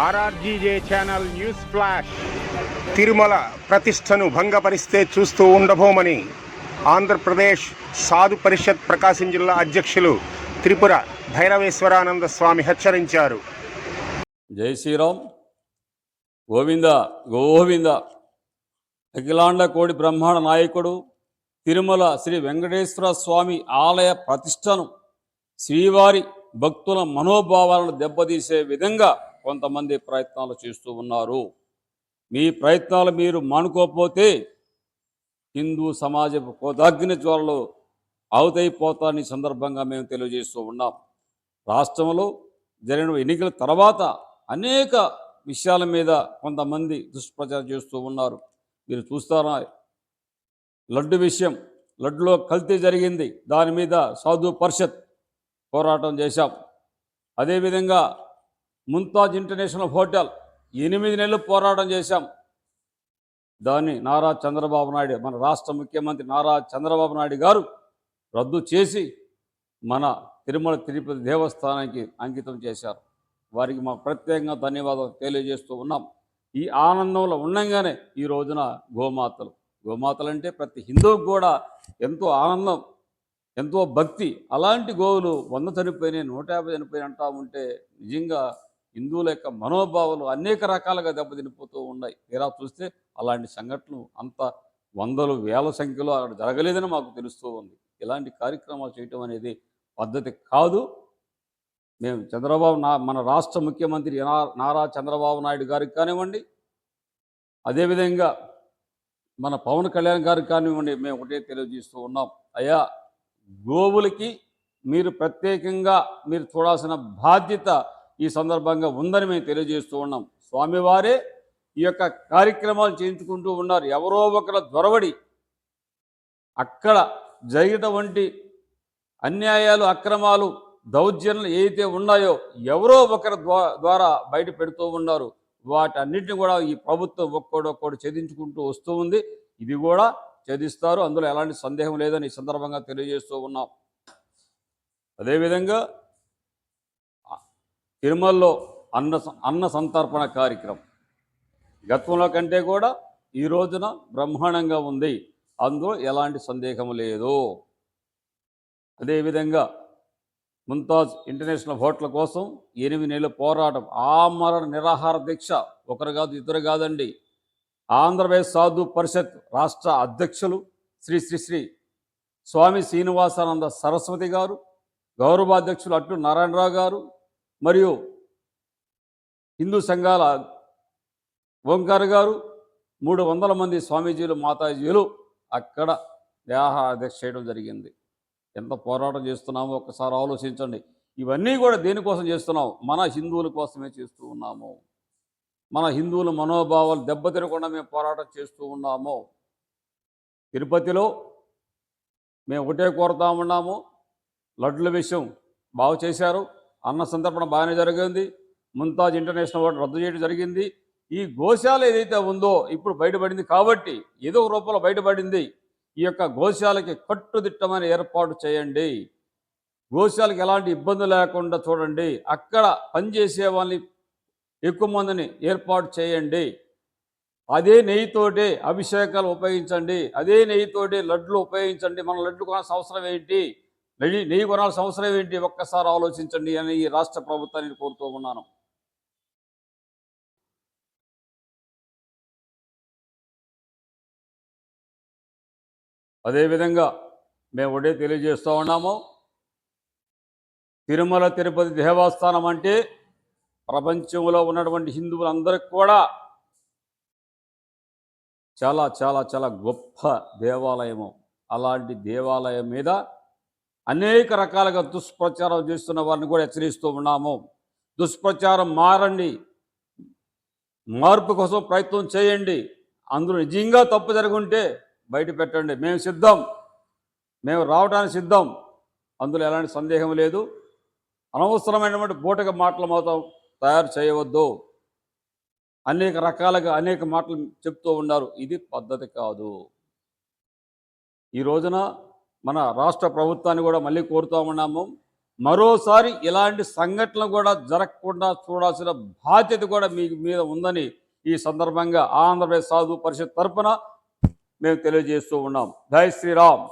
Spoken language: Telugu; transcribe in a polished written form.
ఆర్ఆర్జీజే ఛానల్ న్యూస్ ఫ్లాష్. తిరుమల ప్రతిష్టను భంగపరిస్తే చూస్తూ ఉండబోమని ఆంధ్రప్రదేశ్ సాధు పరిషత్ ప్రకాశం జిల్లా అధ్యక్షులు త్రిపుర భైరవేశ్వరానంద స్వామి హెచ్చరించారు. జై శ్రీరామ్. గోవింద గోవింద. అఖిలాండ కోడి బ్రహ్మాండ నాయకుడు తిరుమల శ్రీ వెంకటేశ్వర స్వామి ఆలయ ప్రతిష్టను శ్రీవారి భక్తుల మనోభావాలను దెబ్బతీసే విధంగా కొంతమంది ప్రయత్నాలు చేస్తూ ఉన్నారు. మీ ప్రయత్నాలు మీరు మానుకోకపోతే హిందూ సమాజ కోదాగ్ని జ్వాలలో ఆవుతైపోతాన్ని సందర్భంగా మేము తెలియజేస్తూ ఉన్నాం. రాష్ట్రంలో జరిగిన ఎన్నికల తర్వాత అనేక విషయాల మీద కొంతమంది దుష్ప్రచారం చేస్తూ ఉన్నారు. మీరు చూస్తారా, లడ్డు విషయం, లడ్డులో కల్తీ జరిగింది, దాని మీద సాధు పరిషత్ పోరాటం చేశాం. అదేవిధంగా ముంతాజ్ ఇంటర్నేషనల్ హోటల్ 8 నెలలు పోరాటం చేశాం. దాన్ని నారా చంద్రబాబు నాయుడు, మన రాష్ట్ర ముఖ్యమంత్రి నారా చంద్రబాబు నాయుడు గారు రద్దు చేసి మన తిరుమల తిరుపతి దేవస్థానానికి అంకితం చేశారు. వారికి మా ప్రత్యేకంగా ధన్యవాదాలు తెలియజేస్తూ ఉన్నాం. ఈ ఆనందంలో ఉండగానే ఈ రోజున గోమాతలు అంటే ప్రతి హిందువుకు కూడా ఎంతో ఆనందం, ఎంతో భక్తి. అలాంటి గోవులు 100 చనిపోయినాయి, 150 చనిపోయినాయి అంటా ఉంటే నిజంగా హిందువుల యొక్క మనోభావాలు అనేక రకాలుగా దెబ్బతినిపోతూ ఉన్నాయి. తీరా చూస్తే అలాంటి సంఘటనలు అంత వందలు వేల సంఖ్యలో అక్కడ జరగలేదని మాకు తెలుస్తూ ఉంది. ఇలాంటి కార్యక్రమాలు చేయటం అనేది పద్ధతి కాదు. మేము మన రాష్ట్ర ముఖ్యమంత్రి నారా చంద్రబాబు నాయుడు గారికి కానివ్వండి, అదేవిధంగా మన పవన్ కళ్యాణ్ గారికి కానివ్వండి, మేము ఒకటే తెలియజేస్తూ ఉన్నాం. అయ్యా, గోవులకి మీరు ప్రత్యేకంగా మీరు చూడాల్సిన బాధ్యత ఈ సందర్భంగా ఉందని మేము తెలియజేస్తూ ఉన్నాం. స్వామివారే ఈ యొక్క కార్యక్రమాలు చేయించుకుంటూ ఉన్నారు. ఎవరో ఒకరు దొరవడి అక్కడ జరిగినటువంటి అన్యాయాలు, అక్రమాలు, దౌర్జన్యాలు ఏదైతే ఉన్నాయో ఎవరో ఒకరి ద్వారా బయట పెడుతూ ఉన్నారు. వాటన్నిటిని కూడా ఈ ప్రభుత్వం ఒక్కోడొక్కడు ఛేదించుకుంటూ వస్తూ ఉంది. ఇది కూడా ఛేదిస్తారు, అందులో ఎలాంటి సందేహం లేదని ఈ సందర్భంగా తెలియజేస్తూ ఉన్నాం. అదేవిధంగా తిరుమలలో అన్న సంతర్పణ కార్యక్రమం గతంలో కంటే కూడా ఈ రోజున బ్రహ్మాండంగా ఉంది, అందులో ఎలాంటి సందేహం లేదు. అదేవిధంగా ముంతాజ్ ఇంటర్నేషనల్ హోటల్ కోసం 8 నెలల పోరాటం, ఆమరణ నిరాహార దీక్ష, ఒకరు కాదు ఇద్దరు కాదండి. ఆంధ్రప్రదేశ్ సాధు పరిషత్ రాష్ట్ర అధ్యక్షులు శ్రీ శ్రీ శ్రీ స్వామి శ్రీనివాసానంద సరస్వతి గారు, గౌరవాధ్యక్షులు అట్టు నారాయణరావు గారు, మరియు హిందూ సంఘాల ఓంకార్ గారు, 300 మంది స్వామీజీలు, మాతాజీలు అక్కడ నిరాహార దీక్ష చేయడం జరిగింది. ఎంత పోరాటం చేస్తున్నామో ఒక్కసారి ఆలోచించండి. ఇవన్నీ కూడా దేనికోసం చేస్తున్నాం? మన హిందువుల కోసమే చేస్తూ ఉన్నాము. మన హిందువుల మనోభావాలు దెబ్బతినకుండా మేము పోరాటం చేస్తూ ఉన్నాము. తిరుపతిలో మేము ఒకటే కోరుతా ఉన్నాము, లడ్డుల విషయం బాగు చేశారు, అన్న సంతర్పణ బాగానే జరిగింది, ముంతాజ్ ఇంటర్నేషనల్ హోటల్ రద్దు చేయడం జరిగింది. ఈ గోశాల ఏదైతే ఉందో ఇప్పుడు బయటపడింది కాబట్టి, ఏదో ఒక రూపంలో బయటపడింది. ఈ యొక్క గోశాలకి కట్టుదిట్టమైన ఏర్పాటు చేయండి. గోశాలకి ఎలాంటి ఇబ్బంది లేకుండా చూడండి. అక్కడ పనిచేసే వాళ్ళని ఎక్కువ మందిని ఏర్పాటు చేయండి. అదే నెయ్యితోటే అభిషేకాలు ఉపయోగించండి, అదే నెయ్యితోటే లడ్లు ఉపయోగించండి. మన లడ్లు కొనాల్సిన అవసరం ఏంటి, నెయ్యి కొనాల్సిన అవసరం ఏంటి? ఒక్కసారి ఆలోచించండి అని ఈ రాష్ట్ర ప్రభుత్వాన్ని కోరుతూ ఉన్నాను. అదేవిధంగా మేము ఒకటే తెలియజేస్తూ ఉన్నాము, తిరుమల తిరుపతి దేవస్థానం అంటే ప్రపంచంలో ఉన్నటువంటి హిందువులందరికీ కూడా చాలా చాలా చాలా గొప్ప దేవాలయము. అలాంటి దేవాలయం మీద అనేక రకాలుగా దుష్ప్రచారం చేస్తున్న వారిని కూడా హెచ్చరిస్తూ ఉన్నాము. దుష్ప్రచారం మారండి, మార్పు కోసం ప్రయత్నం చేయండి. అందులో నిజంగా తప్పు జరుగుంటే బయట పెట్టండి. మేము సిద్ధం, మేము రావడానికి సిద్ధం, అందులో ఎలాంటి సందేహం లేదు. అనవసరమైనటువంటి బూటక మాటలు మాత్రం తయారు చేయవద్దు. అనేక రకాలుగా అనేక మాటలు చెప్తూ ఉన్నారు, ఇది పద్ధతి కాదు. ఈ రోజున మన రాష్ట్ర ప్రభుత్వాన్ని కూడా మళ్ళీ కోరుతూ ఉన్నాము, మరోసారి ఇలాంటి సంఘటనలు కూడా జరగకుండా చూడాల్సిన బాధ్యత కూడా మీ మీద ఉందని ఈ సందర్భంగా ఆంధ్రప్రదేశ్ సాధు పరిషత్ తరపున మేము తెలియజేస్తూ ఉన్నాం. జై శ్రీరామ్.